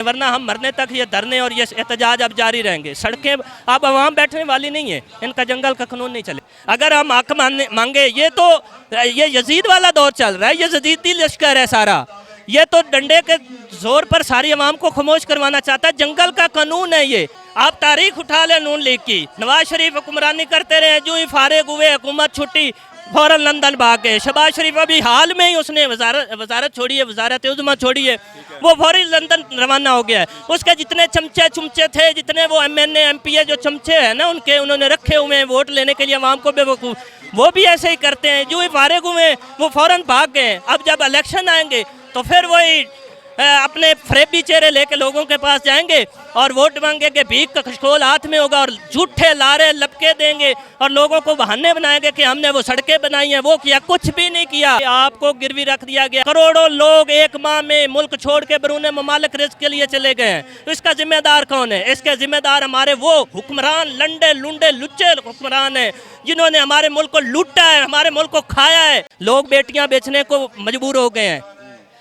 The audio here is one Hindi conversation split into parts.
वरना हम मरने तक ये धरने और ये एहतजाज अब जारी रहेंगे। सड़कें अब आवाम बैठने वाली नहीं है, इनका जंगल का कानून नहीं चले। अगर हम हक मांगे, ये यजीद वाला दौर चल रहा है, ये यजीदी लश्कर है सारा, ये तो डंडे के जोर पर सारी आवाम को खामोश करवाना चाहता है। जंगल का कानून है ये। आप तारीख उठा लें नून लीग की, नवाज शरीफ हुक्मरानी करते रहे, जो ही फारिग हुए हुकूमत छुट्टी फौरन लंदन भाग गए। शहबाज शरीफ अभी हाल में ही उसने वजारत छोड़ी है, वजारत उज़्मा छोड़ी है, वो फौरी लंदन रवाना हो गया है। उसके जितने चमचे थे, जितने वो MNA MPA जो चमचे हैं ना उनके, उन्होंने रखे हुए हैं वोट लेने के लिए आवाम को बेवकूफ़, वो भी ऐसे ही करते हैं। जो ही फारिग हुए वो फौरन भाग गए। अब जब इलेक्शन आएंगे तो फिर वही अपने फरेबी चेहरे लेके लोगों के पास जाएंगे और वोट मांगेंगे, भीख का खशकोल हाथ में होगा और झूठे लारे लपके देंगे और लोगों को बहाने बनाएंगे कि हमने वो सड़कें बनाई हैं, वो किया, कुछ भी नहीं किया। आपको गिरवी रख दिया गया। करोड़ों लोग एक माह में मुल्क छोड़ के बैरून ममालिक रिज़्क़ के लिए चले गए हैं। तो इसका जिम्मेदार कौन है? इसके जिम्मेदार हमारे वो हुक्मरान, लंडे लुंडे लुच्चे हुक्मरान हैं जिन्होंने हमारे मुल्क को लूटा है, हमारे मुल्क को खाया है। लोग बेटियां बेचने को मजबूर हो गए हैं।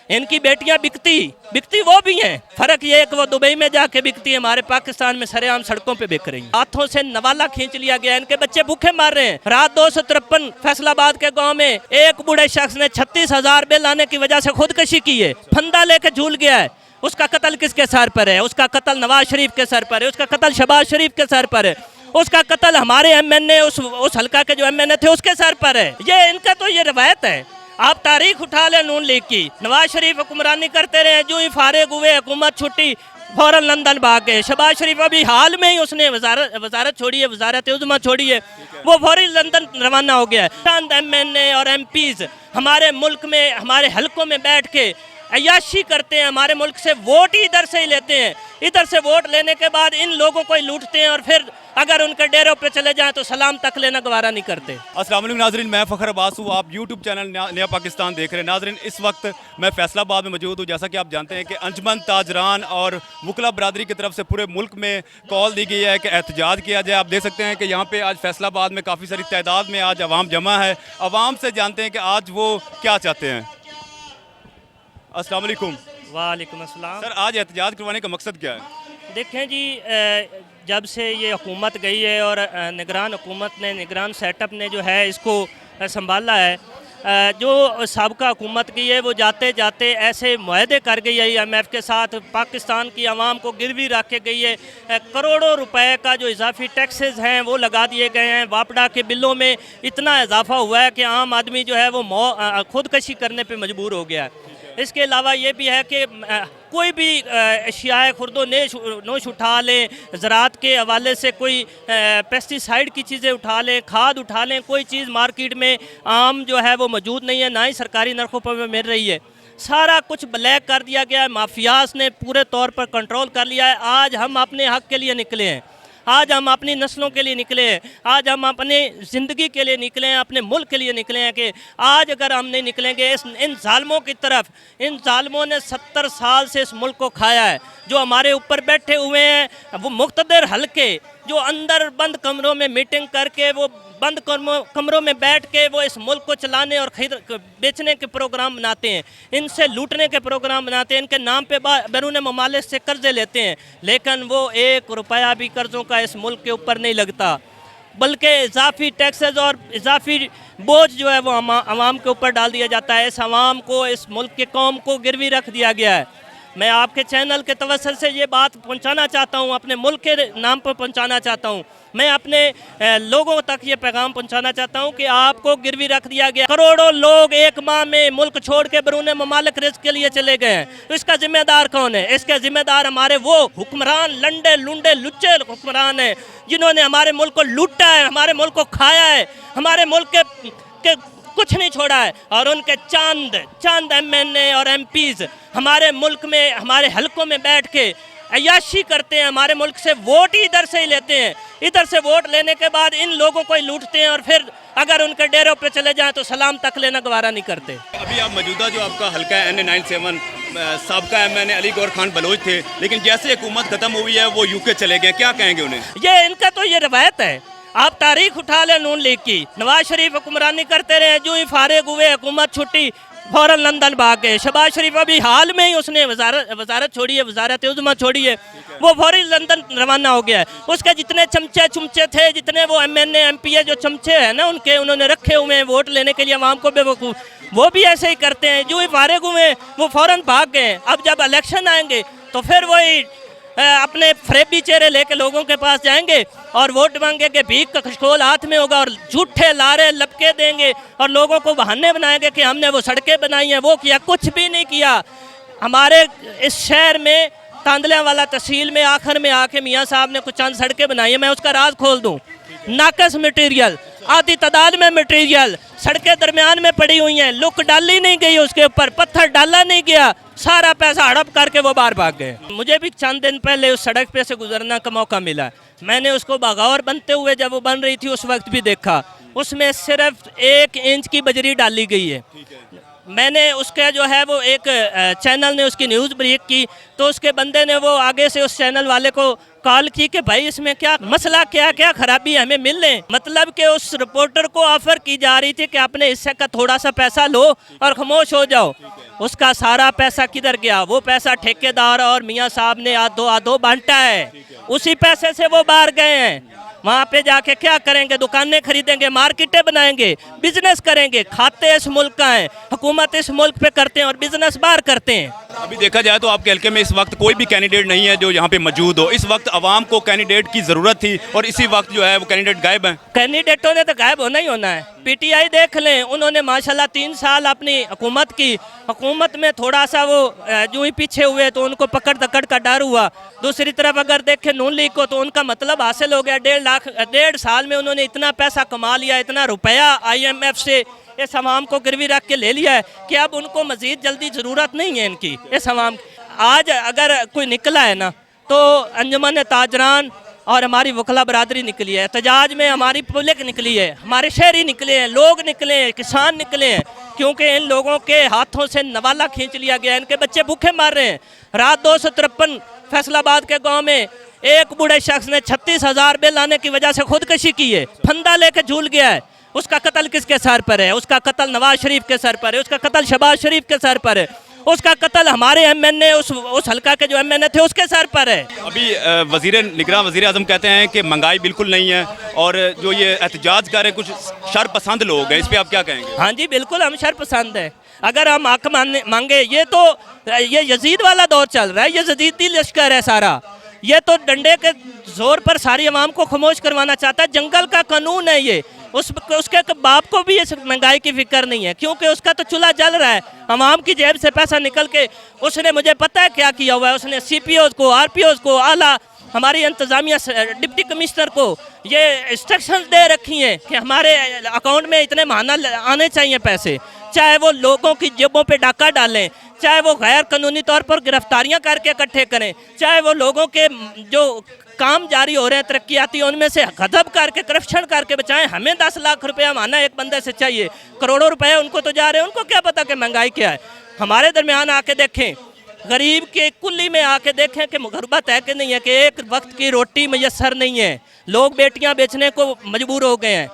इनकी बेटियां बिकती वो भी हैं। फर्क ये है कि वो दुबई में जाके बिकती है, हमारे पाकिस्तान में सरेआम सड़कों पे बिक रही है। हाथों से नवाला खींच लिया गया, इनके बच्चे भूखे मार रहे हैं। रात 253 फैसलाबाद के गांव में एक बूढ़े शख्स ने 36,000 बिल आने की वजह से खुदकशी की है, फंदा लेके झूल गया है। उसका कत्ल किसके सर पर है? उसका कत्ल नवाज शरीफ के सर पर है, उसका कत्ल शहबाज शरीफ के सर पर है, उसका कत्ल हमारे MNA उस हल्का के जो MNA थे उसके सर पर है। ये इनका तो ये रवायत है। आप तारीख उठा लें नून लीग की, नवाज शरीफ हुक्मरानी करते रहे, जो ही फारिग हुए हुकूमत छुट्टी फौरन लंदन भाग गए। शहबाज शरीफ अभी हाल में ही उसने वजारत छोड़ी है, वजारत उज़्मा छोड़ी है, वो फौरी लंदन रवाना हो गया है। चंद MNA और MPs हमारे मुल्क में, हमारे हल्कों में बैठ के अय्याशी करते हैं, हमारे मुल्क से वोट ही इधर से ही लेते हैं। इधर से वोट लेने के बाद इन लोगों को ही लूटते हैं और फिर अगर उनके डेरों पे चले जाएं तो सलाम तक लेना गवारा नहीं करते। अस्सलाम वालेकुम नाज़रीन, मैं फ़खर अब्बास हूँ। आप YouTube चैनल नया पाकिस्तान देख रहे हैं। नाज़रीन, इस वक्त मैं फैसलाबाद में मौजूद हूँ। जैसा कि आप जानते हैं कि अंजुमन ताजरान और वकला बरादरी की तरफ से पूरे मुल्क में कॉल दी गई है कि एहतजाज किया जाए। आप देख सकते हैं कि यहाँ पे आज फैसलाबाद में काफ़ी सारी तादाद में आज अवाम जमा है। अवाम से जानते हैं कि आज वो क्या चाहते हैं। अस्सलाम वालेकुम। वालेकुम अस्सलाम। सर, आज एहतजाज करवाने का मकसद क्या है? देखें जी, जब से ये हुकूमत गई है और निगरान हुकूमत ने, निगरान सेटअप ने जो है इसको संभाला है, जो साबका हुकूमत की है वो जाते जाते ऐसे मुआहदे कर गई है IMF के साथ, पाकिस्तान की आवाम को गिरवी रख के गई है। करोड़ों रुपए का जो इजाफी टैक्सेस हैं वो लगा दिए गए हैं। वापडा के बिलों में इतना इजाफा हुआ है कि आम आदमी जो है वो खुदकशी करने पर मजबूर हो गया है। इसके अलावा ये भी है कि कोई भी अशियाए खुर्दो नोश उठा लें, ज़राअत के हवाले से कोई पेस्टिसाइड की चीज़ें उठा लें, खाद उठा लें, कोई चीज़ मार्केट में आम जो है वो मौजूद नहीं है, ना ही सरकारी नरखों पर मिल रही है। सारा कुछ ब्लैक कर दिया गया है। माफियाज ने पूरे तौर पर कंट्रोल कर लिया है। आज हम अपने हक़ के लिए निकले हैं, आज हम अपनी नस्लों के लिए निकले हैं, आज हम अपने ज़िंदगी के लिए निकले हैं, अपने मुल्क के लिए निकले हैं कि आज अगर हम नहीं निकलेंगे इन जालिमों की तरफ, इन जालिमों ने 70 साल से इस मुल्क को खाया है। जो हमारे ऊपर बैठे हुए हैं वो मुख्तदर हल्के, जो अंदर बंद कमरों में मीटिंग करके, वो बंद कमरों में बैठ के वो इस मुल्क को चलाने और बेचने के प्रोग्राम बनाते हैं, इनसे लूटने के प्रोग्राम बनाते हैं, इनके नाम पे बैरून ममालिक से कर्जे लेते हैं, लेकिन वो 1 रुपया भी कर्ज़ों का इस मुल्क के ऊपर नहीं लगता, बल्कि इजाफी टैक्सेस और इजाफी बोझ जो है वो आवाम के ऊपर डाल दिया जाता है। इस आवाम को, इस मुल्क के कौम को गिरवी रख दिया गया है। मैं आपके चैनल के तवस्सुल से ये बात पहुंचाना चाहता हूं, अपने मुल्क के नाम पर पहुंचाना चाहता हूं, मैं अपने लोगों तक ये पैगाम पहुंचाना चाहता हूं कि आपको गिरवी रख दिया गया। करोड़ों लोग एक माह में मुल्क छोड़ के बैरून ममालिक रिज़्क़ के लिए चले गए हैं। तो इसका जिम्मेदार कौन है? इसके जिम्मेदार हमारे वो हुक्मरान, लंडे लुंडे लुच्चे हुक्मरान हैं जिन्होंने हमारे मुल्क को लूटा है, हमारे मुल्क को खाया है, हमारे मुल्क के कुछ नहीं छोड़ा है। और उनके चंद MNA और MPs हमारे मुल्क में, हमारे हल्कों में बैठ के अय्याशी करते हैं, हमारे मुल्क से वोट ही इधर से ही लेते हैं। इधर से वोट लेने के बाद इन लोगों को ही लूटते हैं और फिर अगर उनके डेरों पे चले जाएं तो सलाम तक लेना गवारा नहीं करते। अभी आप मौजूदा जो आपका हल्का है NA97, साबका MNA अली गौर खान बलोच थे, लेकिन जैसे हुकूमत खत्म हुई है वो UK चले गए, क्या कहेंगे उन्हें? ये इनका तो ये रवायत है। आप तारीख उठा लें नून लीग की, नवाज शरीफ हुक्मरानी करते रहे, जो ही फारिग हुए हुकूमत छुट्टी फ़ौरन लंदन भाग गए। शहबाज शरीफ अभी हाल में ही उसने वजारत छोड़ी है, वजारत उज़्मा छोड़ी है, वो फौरी लंदन रवाना हो गया है। उसके जितने चमचे चुमचे थे, जितने वो MNA MPA जो चमचे हैं ना उनके, उन्होंने रखे हुए हैं वोट लेने के लिए आवाम को बेवकूफ़, वो भी ऐसे ही करते हैं। जो ही फारिग हुए वो फ़ौरन भाग गए। अब जब इलेक्शन आएंगे तो फिर वही अपने फरेबी चेहरे लेके लोगों के पास जाएंगे और वोट मांगेंगे, भीख का खशकोल हाथ में होगा और झूठे लारे लपके देंगे और लोगों को बहाने बनाएंगे कि हमने वो सड़कें बनाई हैं, वो किया। कुछ भी नहीं किया। हमारे इस शहर में तांदलिया वाला तहसील में आखिर में आके मियाँ साहब ने कुछ चंद सड़कें बनाई हैं। मैं उसका राज खोल दूँ, नाकस मटेरियल, आधी तादाद में मटेरियल, सड़कें दरमियान में पड़ी हुई हैं, लुक डाली नहीं गई, उसके ऊपर पत्थर डाला नहीं गया, सारा पैसा हड़प करके वो बाहर भाग गए। मुझे भी चंद दिन पहले उस सड़क पे से गुजरने का मौका मिला। मैंने उसको बगौर बनते हुए जब वो बन रही थी उस वक्त भी देखा। उसमें सिर्फ 1 इंच की बजरी डाली गई है। मैंने उसका जो है वो एक चैनल ने उसकी न्यूज़ ब्रेक की तो उसके बंदे ने वो आगे से उस चैनल वाले को कॉल की कि भाई इसमें क्या मसला, क्या क्या खराबी हमें मिल लें। मतलब कि उस रिपोर्टर को ऑफर की जा रही थी कि अपने हिस्से का थोड़ा सा पैसा लो और खामोश हो जाओ। उसका सारा पैसा किधर गया? वो पैसा ठेकेदार और मियाँ साहब ने आधो आधो बांटा है। उसी पैसे से वो बाहर गए हैं। वहाँ पे जाके क्या करेंगे? दुकानें खरीदेंगे, मार्केटें बनाएंगे, बिजनेस करेंगे। खाते इस मुल्क का है, हुकूमत इस मुल्क पे करते हैं और बिजनेस बाहर करते हैं। अभी देखा जाए तो आपके हल्के में इस वक्त कोई भी कैंडिडेट नहीं है जो यहाँ पे मौजूद हो। इस वक्त आवाम को कैंडिडेट की ज़रूरत थी और इसी वक्त जो है वो कैंडिडेट गायब हैं। कैंडिडेटों ने तो गायब होना ही होना है। PTI देख लें, उन्होंने माशाल्लाह 3 साल अपनी हुकूमत की, हुकूमत में थोड़ा सा वो जो ही पीछे हुए तो उनको पकड़ दकड़ का डर हुआ। दूसरी तरफ अगर देखें नून लीग को तो उनका मतलब हासिल हो गया। 1.5 साल में उन्होंने इतना पैसा कमा लिया, इतना रुपया IMF से इस हवाम को गिरवी रख के ले लिया है कि अब उनको मज़ीद जल्दी ज़रूरत नहीं है इनकी इस हवाम। आज अगर कोई निकला है ना तो अंजुमन ताजरान और हमारी वकला बरादरी निकली है, एहतजाज में हमारी पब्लिक निकली है, हमारे शहरी निकले हैं, लोग निकले हैं, किसान निकले हैं, क्योंकि इन लोगों के हाथों से नवाला खींच लिया गया। इनके बच्चे भूखे मार रहे हैं। रात 253 फैसलाबाद के गांव में एक बूढ़े शख्स ने 36,000 बिल आने की वजह से खुदकशी की है, फंदा लेके झूल गया है। उसका कत्ल किसके सर पर है? उसका कत्ल नवाज शरीफ के सर पर है, उसका कत्ल शहबाज शरीफ के सर पर है, उसका कत्ल हमारे MNA उस हल्का के जो MNA थे उसके सर पर है। अभी वज़ीर आज़म कहते हैं कि महंगाई बिल्कुल नहीं है और जो ये एहतजाज कर रहे हैं कुछ शरपसंद लोग हैं, इस पर आप क्या कहेंगे? हाँ जी बिल्कुल, हम शरपसंद हैं। अगर हम हक मांगे, ये यजीद वाला दौर चल रहा है, ये यजीदी लश्कर है सारा। ये तो डंडे के जोर पर सारी आवाम को खामोश करवाना चाहता है। जंगल का कानून है ये। उसके बाप को भी इस महंगाई की फिक्र नहीं है, क्योंकि उसका तो चूल्हा जल रहा है। आवाम की जेब से पैसा निकल के उसने, मुझे पता है क्या किया हुआ है, उसने CPOs को, RPOs को, आला हमारी इंतज़ामिया डिप्टी कमिश्नर को ये इंस्ट्रक्शंस दे रखी हैं कि हमारे अकाउंट में इतने माहाना आने चाहिए पैसे। चाहे वो लोगों की जेबों पे डाका डालें, चाहे वो गैर कानूनी तौर पर गिरफ्तारियां करके इकट्ठे करें, चाहे वो लोगों के जो काम जारी हो रहे हैं तरक्याती उनमें से गजब करके करप्शन करके बचाएं। हमें 10 लाख रुपया माना एक बंदे से चाहिए, करोड़ों रुपए उनको तो जा रहे हैं। उनको क्या पता कि महंगाई क्या है? हमारे दरमियान आके देखें, गरीब के कुल्ली में आके देखें कि गुर्बत है कि नहीं है, कि एक वक्त की रोटी मैसर नहीं है। लोग बेटियां बेचने को मजबूर हो गए हैं।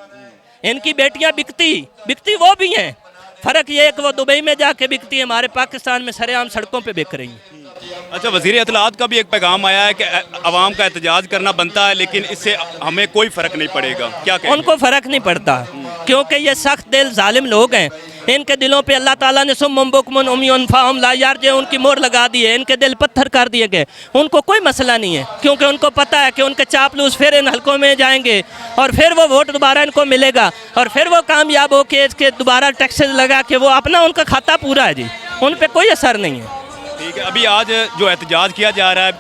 इनकी बेटियां बिकती वो भी हैं। फ़र्क ये है कि वो दुबई में जाके बिकती है, हमारे पाकिस्तान में सरेआम सड़कों पे बिक रही हैं। अच्छा, वज़ीर इत्तलात का भी एक पैगाम आया है कि अवाम का एहतजाज करना बनता है लेकिन इससे हमें कोई फ़र्क नहीं पड़ेगा, क्या कहें? उनको फ़र्क नहीं पड़ता, क्योंकि ये सख्त दिल जालिम लोग हैं। इनके दिलों पे अल्लाह ताला ने सुम्मुम बुकमुन उम्युन फहुम ला यरजिऊन उनकी मोहर लगा दी है। इनके दिल पत्थर कर दिए गए। उनको कोई मसला नहीं है, क्योंकि उनको पता है कि उनके चापलूस फिर इन हलकों में जाएंगे और फिर वो वोट दोबारा इनको मिलेगा और फिर वो कामयाब हो के इसके दोबारा टैक्सेस लगा के वो अपना उनका खाता पूरा है जी, उन पर कोई असर नहीं है। ठीक है, अभी आज जो एहतजाज किया जा रहा है,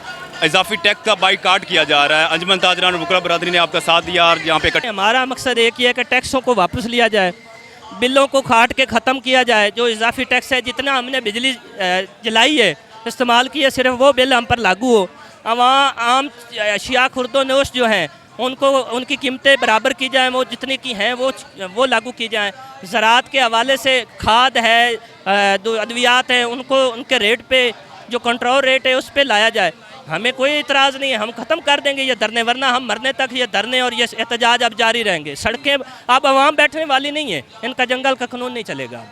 इजाफी टैक्स का बाइकाट किया जा रहा है, अंजुमन ताजरान और वकला बरादरी ने आपका साथ दिया और यहाँ पे हमारा मकसद एक ही है कि टैक्सों को वापस लिया जाए, बिलों को काट के ख़त्म किया जाए। जो इजाफी टैक्स है, जितना हमने बिजली जलाई है, इस्तेमाल की है, सिर्फ वो बिल हम पर लागू हो। वहाँ आम अशिया खुर्दो नोश जो हैं उनको उनकी कीमतें बराबर की जाएँ, वो जितनी की हैं वो लागू की जाएँ। ज़राअत के हवाले से खाद है, अद्वियात हैं, उनको उनके रेट पे जो कंट्रोल रेट है उस पर लाया जाए। हमें कोई इतराज़ नहीं है, हम ख़त्म कर देंगे ये धरने, वरना हम मरने तक ये धरने और ये एहतजाज अब जारी रहेंगे। सड़कें अब आवाम बैठने वाली नहीं है, इनका जंगल का कानून नहीं चलेगा।